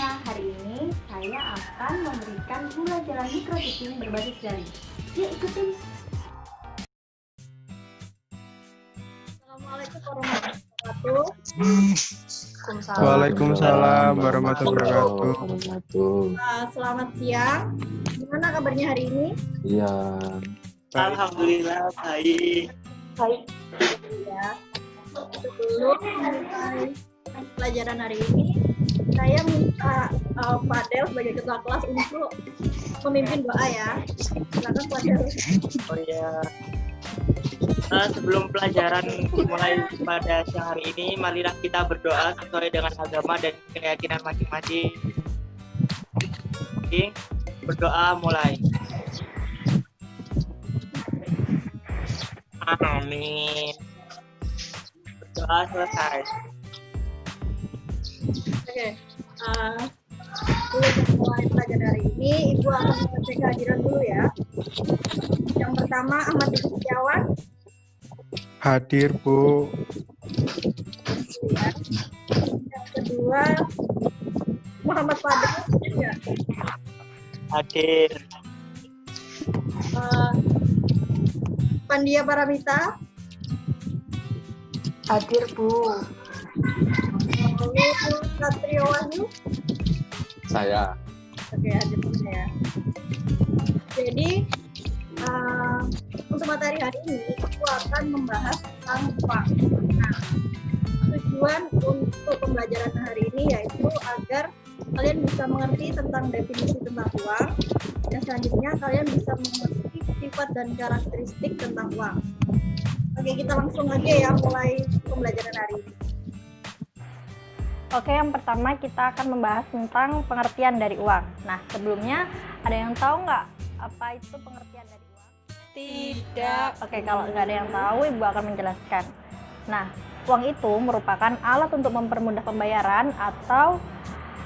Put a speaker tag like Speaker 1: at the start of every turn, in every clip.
Speaker 1: semuanya, hari ini saya akan memberikan pembelajaran microchipping berbasis daring. Yuk ikutin.
Speaker 2: Assalamualaikum warahmatullahi wabarakatuh.
Speaker 3: Waalaikumsalam warahmatullahi wabarakatuh.
Speaker 2: Selamat siang. Gimana kabarnya hari ini?
Speaker 4: Iya.
Speaker 5: Alhamdulillah baik.
Speaker 2: Baik. Ya. Sebelum mulai pelajaran hari ini, saya minta Pak Del sebagai ketua kelas untuk memimpin doa ya. Silakan Pak Del.
Speaker 5: Oh iya. Sebelum pelajaran dimulai pada siang hari ini, marilah kita berdoa sesuai dengan agama dan keyakinan masing-masing. Berdoa mulai. Amin. Berdoa selesai.
Speaker 2: Oke. Sebelum mulai pelajaran hari ini, Ibu akan mengecek kehadiran dulu ya. Yang pertama Ahmad Setiawan.
Speaker 3: Hadir, Bu.
Speaker 2: Ya. Yang kedua Muhammad Fadil. Ya.
Speaker 5: Hadir.
Speaker 2: Pandia Paramita.
Speaker 1: Hadir, Bu.
Speaker 2: Lalu Satrio Wahyu.
Speaker 4: Saya.
Speaker 2: Oke, hadir semua ya. Jadi untuk materi hari ini aku akan membahas tentang uang. Nah, tujuan untuk pembelajaran hari ini yaitu agar kalian bisa mengerti tentang definisi tentang uang, dan selanjutnya kalian bisa mengerti sifat dan karakteristik tentang uang. Oke, kita langsung aja ya mulai pembelajaran hari ini.
Speaker 6: Oke, yang pertama kita akan membahas tentang pengertian dari uang. Nah, sebelumnya ada yang tahu nggak apa itu pengertian dari uang?
Speaker 2: Tidak.
Speaker 6: Oke, kalau nggak ada yang tahu, Ibu akan menjelaskan. Nah, uang itu merupakan alat untuk mempermudah pembayaran atau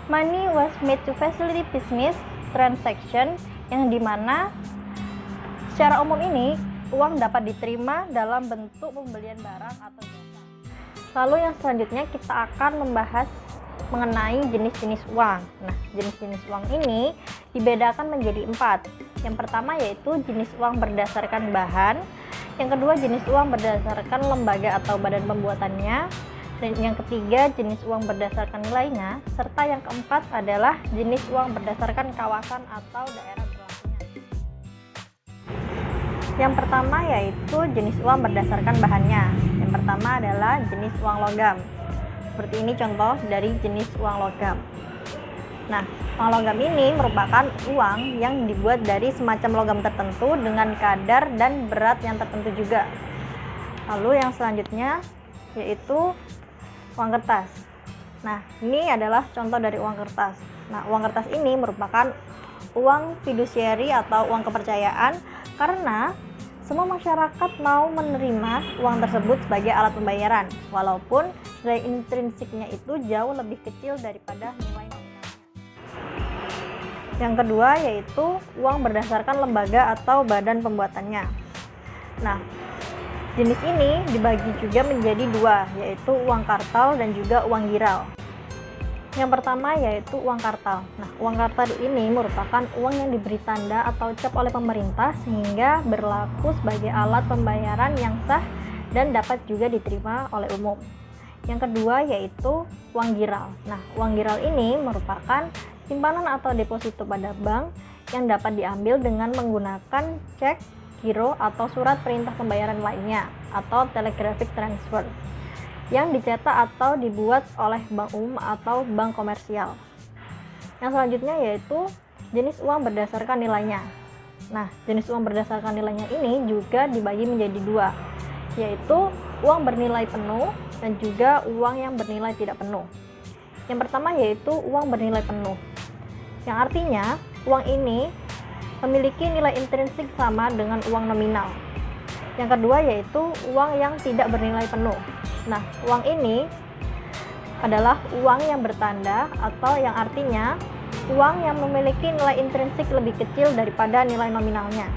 Speaker 6: money was made to facilitate business transaction, yang dimana secara umum ini uang dapat diterima dalam bentuk pembelian barang atau jasa. Lalu yang selanjutnya kita akan membahas mengenai jenis-jenis uang. Nah, jenis-jenis uang ini dibedakan menjadi 4. Yang pertama yaitu jenis uang berdasarkan bahan, yang kedua jenis uang berdasarkan lembaga atau badan pembuatannya, dan yang ketiga jenis uang berdasarkan nilainya, serta yang keempat adalah jenis uang berdasarkan kawasan atau daerah berlakunya. Yang pertama yaitu jenis uang berdasarkan bahannya. Yang pertama adalah jenis uang logam. Seperti ini contoh dari jenis uang logam. Nah, uang logam ini merupakan uang yang dibuat dari semacam logam tertentu dengan kadar dan berat yang tertentu juga. Lalu yang selanjutnya yaitu uang kertas. Nah, ini adalah contoh dari uang kertas. Nah, uang kertas ini merupakan uang fiduciary atau uang kepercayaan karena semua masyarakat mau menerima uang tersebut sebagai alat pembayaran, walaupun nilai intrinsiknya itu jauh lebih kecil daripada nilai nominalnya. Yang kedua yaitu uang berdasarkan lembaga atau badan pembuatannya. Nah, jenis ini dibagi juga menjadi 2, yaitu uang kartal dan juga uang giral. Yang pertama yaitu uang kartal. Nah, uang kartal ini merupakan uang yang diberi tanda atau cap oleh pemerintah sehingga berlaku sebagai alat pembayaran yang sah dan dapat juga diterima oleh umum. Yang kedua yaitu uang giral. Nah, uang giral ini merupakan simpanan atau deposito pada bank yang dapat diambil dengan menggunakan cek, giro, atau surat perintah pembayaran lainnya atau telegraphic transfer yang dicetak atau dibuat oleh bank umum atau bank komersial. Yang selanjutnya yaitu jenis uang berdasarkan nilainya. Nah, jenis uang berdasarkan nilainya ini juga dibagi menjadi 2, yaitu uang bernilai penuh dan juga uang yang bernilai tidak penuh. Yang pertama yaitu uang bernilai penuh, yang artinya uang ini memiliki nilai intrinsik sama dengan uang nominal. Yang kedua yaitu uang yang tidak bernilai penuh. Nah, uang ini adalah uang yang bertanda atau yang artinya uang yang memiliki nilai intrinsik lebih kecil daripada nilai nominalnya.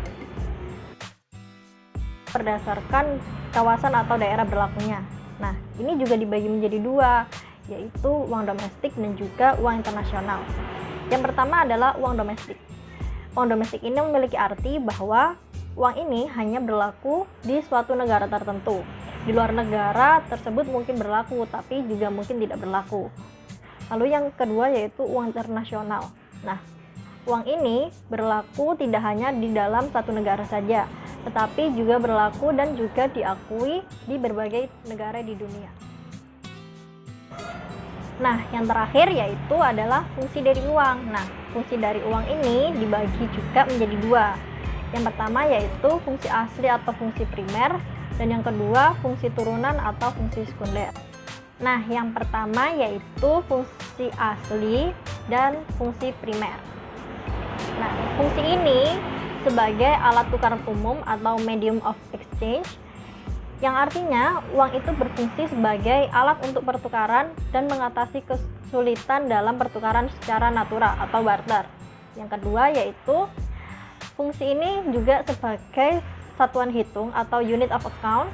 Speaker 6: Berdasarkan kawasan atau daerah berlakunya. Nah, ini juga dibagi menjadi 2, yaitu uang domestik dan juga uang internasional. Yang pertama adalah uang domestik. Uang domestik ini memiliki arti bahwa uang ini hanya berlaku di suatu negara tertentu. Di luar negara tersebut mungkin berlaku, tapi juga mungkin tidak berlaku. Lalu yang kedua yaitu uang internasional. Nah, uang ini berlaku tidak hanya di dalam satu negara saja, tetapi juga berlaku dan juga diakui di berbagai negara di dunia. Nah, yang terakhir yaitu adalah fungsi dari uang. Nah, fungsi dari uang ini dibagi juga menjadi dua. Yang pertama yaitu fungsi asli atau fungsi primer, dan yang kedua fungsi turunan atau fungsi sekunder. Nah, yang pertama yaitu fungsi asli dan fungsi primer. Nah, fungsi ini sebagai alat tukar umum atau medium of exchange, yang artinya uang itu berfungsi sebagai alat untuk pertukaran dan mengatasi kesulitan dalam pertukaran secara natural atau barter. Yang kedua yaitu fungsi ini juga sebagai satuan hitung atau unit of account,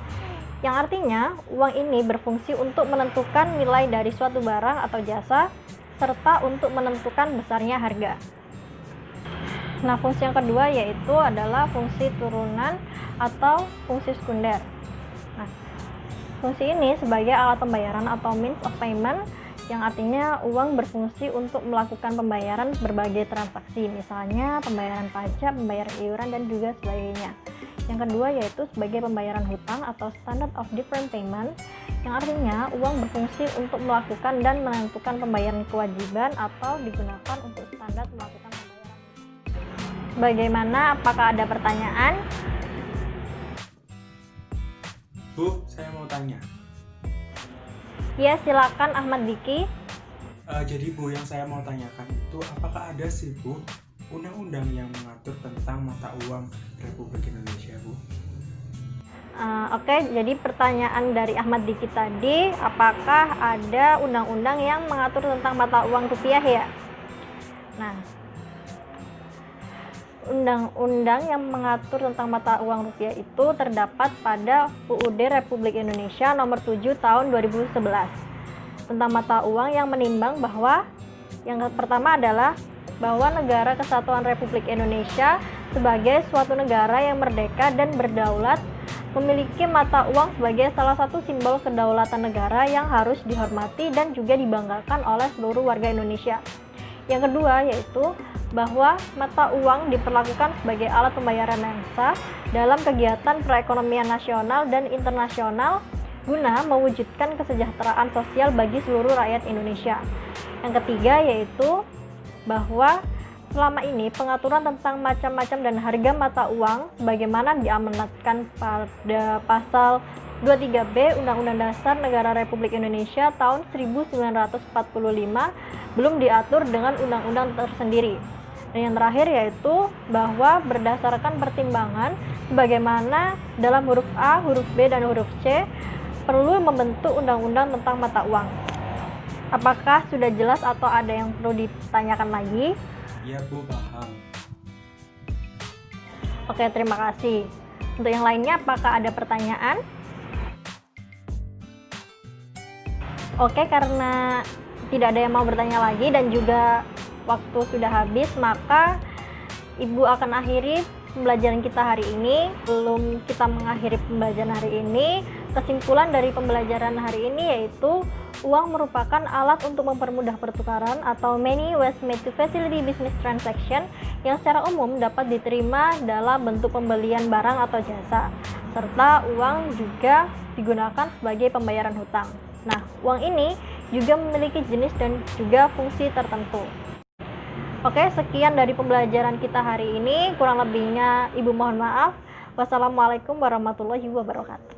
Speaker 6: yang artinya uang ini berfungsi untuk menentukan nilai dari suatu barang atau jasa serta untuk menentukan besarnya harga. Nah, fungsi yang kedua yaitu adalah fungsi turunan atau fungsi sekunder. Nah, fungsi ini sebagai alat pembayaran atau means of payment, yang artinya uang berfungsi untuk melakukan pembayaran berbagai transaksi, misalnya pembayaran pajak, pembayaran iuran, dan juga sebagainya. Yang kedua yaitu sebagai pembayaran hutang atau standard of different payment, yang artinya uang berfungsi untuk melakukan dan menentukan pembayaran kewajiban atau digunakan untuk standar melakukan pembayaran. Bagaimana? Apakah ada pertanyaan?
Speaker 7: Bu, saya mau tanya.
Speaker 6: Ya, silakan Ahmad Diki.
Speaker 7: Jadi Bu, yang saya mau tanyakan itu apakah ada sih Bu undang-undang yang mengatur tentang mata uang Republik Indonesia, Bu?
Speaker 6: Oke, jadi pertanyaan dari Ahmad Diki tadi, apakah ada undang-undang yang mengatur tentang mata uang rupiah ya? Nah, undang-undang yang mengatur tentang mata uang rupiah itu terdapat pada UUD Republik Indonesia nomor 7 tahun 2011 tentang mata uang, yang menimbang bahwa yang pertama adalah bahwa Negara Kesatuan Republik Indonesia sebagai suatu negara yang merdeka dan berdaulat memiliki mata uang sebagai salah satu simbol kedaulatan negara yang harus dihormati dan juga dibanggakan oleh seluruh warga Indonesia. Yang kedua yaitu bahwa mata uang diperlakukan sebagai alat pembayaran yang sah dalam kegiatan perekonomian nasional dan internasional guna mewujudkan kesejahteraan sosial bagi seluruh rakyat Indonesia. Yang ketiga yaitu bahwa selama ini pengaturan tentang macam-macam dan harga mata uang sebagaimana diamanatkan pada pasal 23B Undang-Undang Dasar Negara Republik Indonesia tahun 1945 belum diatur dengan undang-undang tersendiri. Dan yang terakhir yaitu bahwa berdasarkan pertimbangan sebagaimana dalam huruf A, huruf B, dan huruf C perlu membentuk undang-undang tentang mata uang. Apakah sudah jelas atau ada yang perlu ditanyakan lagi?
Speaker 7: Iya Bu, paham.
Speaker 6: Oke, terima kasih. Untuk yang lainnya apakah ada pertanyaan? Oke, karena tidak ada yang mau bertanya lagi dan juga waktu sudah habis, maka Ibu akan akhiri pembelajaran kita hari ini. Belum kita mengakhiri pembelajaran hari ini, kesimpulan dari pembelajaran hari ini yaitu uang merupakan alat untuk mempermudah pertukaran atau money was made to facilitate business transaction yang secara umum dapat diterima dalam bentuk pembelian barang atau jasa, serta uang juga digunakan sebagai pembayaran hutang. Nah, uang ini juga memiliki jenis dan juga fungsi tertentu. Oke, sekian dari pembelajaran kita hari ini. Kurang lebihnya Ibu mohon maaf. Wassalamualaikum warahmatullahi wabarakatuh.